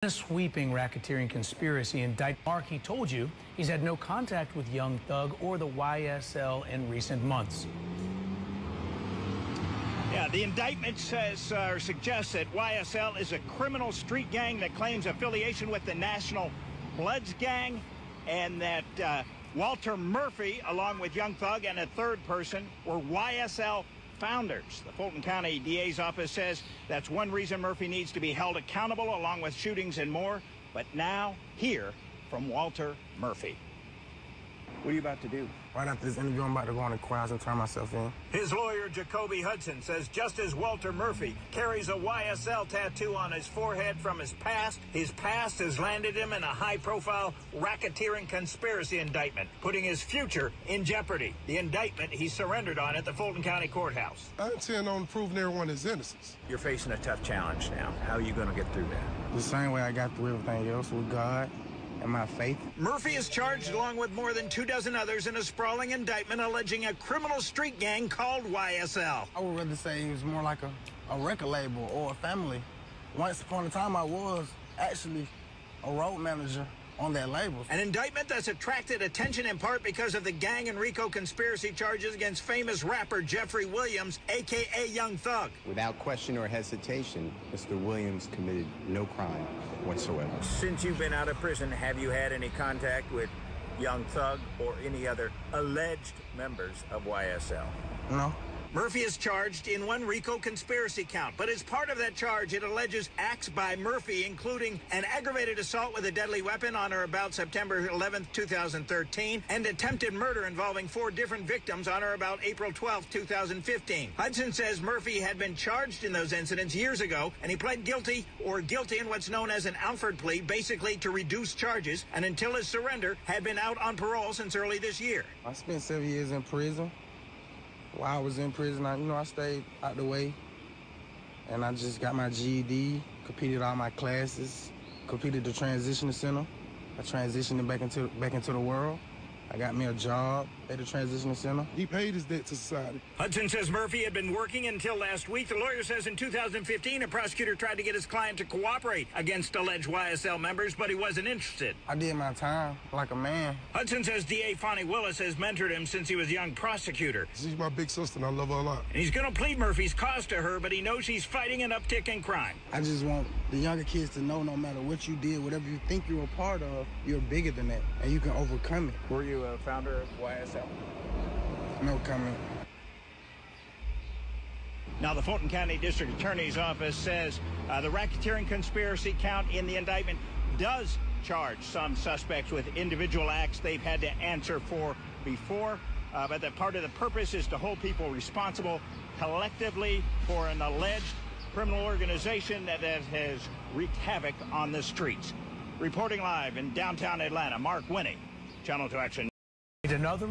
A sweeping racketeering conspiracy indictment. Mark, he told you he's had no contact with Young Thug or the YSL in recent months. Yeah, the indictment says or suggests that YSL is a criminal street gang that claims affiliation with the National Bloods gang, and that Walter Murphy, along with Young Thug and a third person, were YSL founders. The Fulton County DA's office says that's one reason Murphy needs to be held accountable, along with shootings and more. But now, hear from Walter Murphy. What are you about to do? Right after this interview, I'm about to go on the crowds and turn myself in. His lawyer, Jacoby Hudson, says just as Walter Murphy carries a YSL tattoo on his forehead from his past has landed him in a high-profile racketeering conspiracy indictment, putting his future in jeopardy. The indictment he surrendered on at the Fulton County Courthouse. I intend on proving everyone his innocence. You're facing a tough challenge now. How are you going to get through that? The same way I got through everything else, with God and my faith. Murphy is charged along with more than 24 others in a sprawling indictment alleging a criminal street gang called YSL. I would rather say he was more like a record label or a family. Once upon a time, I was actually a road manager on that label. An indictment that's attracted attention in part because of the gang and RICO conspiracy charges against famous rapper Jeffrey Williams, a.k.a. Young Thug. Without question or hesitation, Mr. Williams committed no crime whatsoever. Since you've been out of prison, have you had any contact with Young Thug or any other alleged members of YSL? No. Murphy is charged in one RICO conspiracy count, but as part of that charge, it alleges acts by Murphy, including an aggravated assault with a deadly weapon on or about September 11, 2013, and attempted murder involving 4 different victims on or about April 12, 2015. Hudson says Murphy had been charged in those incidents years ago, and he pled guilty in what's known as an Alford plea, basically to reduce charges, and until his surrender, had been out on parole since early this year. I spent 7 years in prison. While I was in prison, I stayed out the way, and I just got my GED, completed all my classes, completed the transition center. I transitioned back into the world. I got me a job at the transition center. He paid his debt to society. Hudson says Murphy had been working until last week. The lawyer says in 2015, a prosecutor tried to get his client to cooperate against alleged YSL members, but he wasn't interested. I did my time like a man. Hudson says DA Fonnie Willis has mentored him since he was a young prosecutor. She's my big sister, and I love her a lot. And he's going to plead Murphy's cause to her, but he knows he's fighting an uptick in crime. I just want the younger kids to know no matter what you did, whatever you think you're a part of, you're bigger than that, and you can overcome it. Were you a founder of YSL? No comment. Now, the Fulton County District Attorney's Office says the racketeering conspiracy count in the indictment does charge some suspects with individual acts they've had to answer for before, but that part of the purpose is to hold people responsible collectively for an alleged criminal organization that has wreaked havoc on the streets. Reporting live in downtown Atlanta, Mark Winnie, Channel 2 Action. Another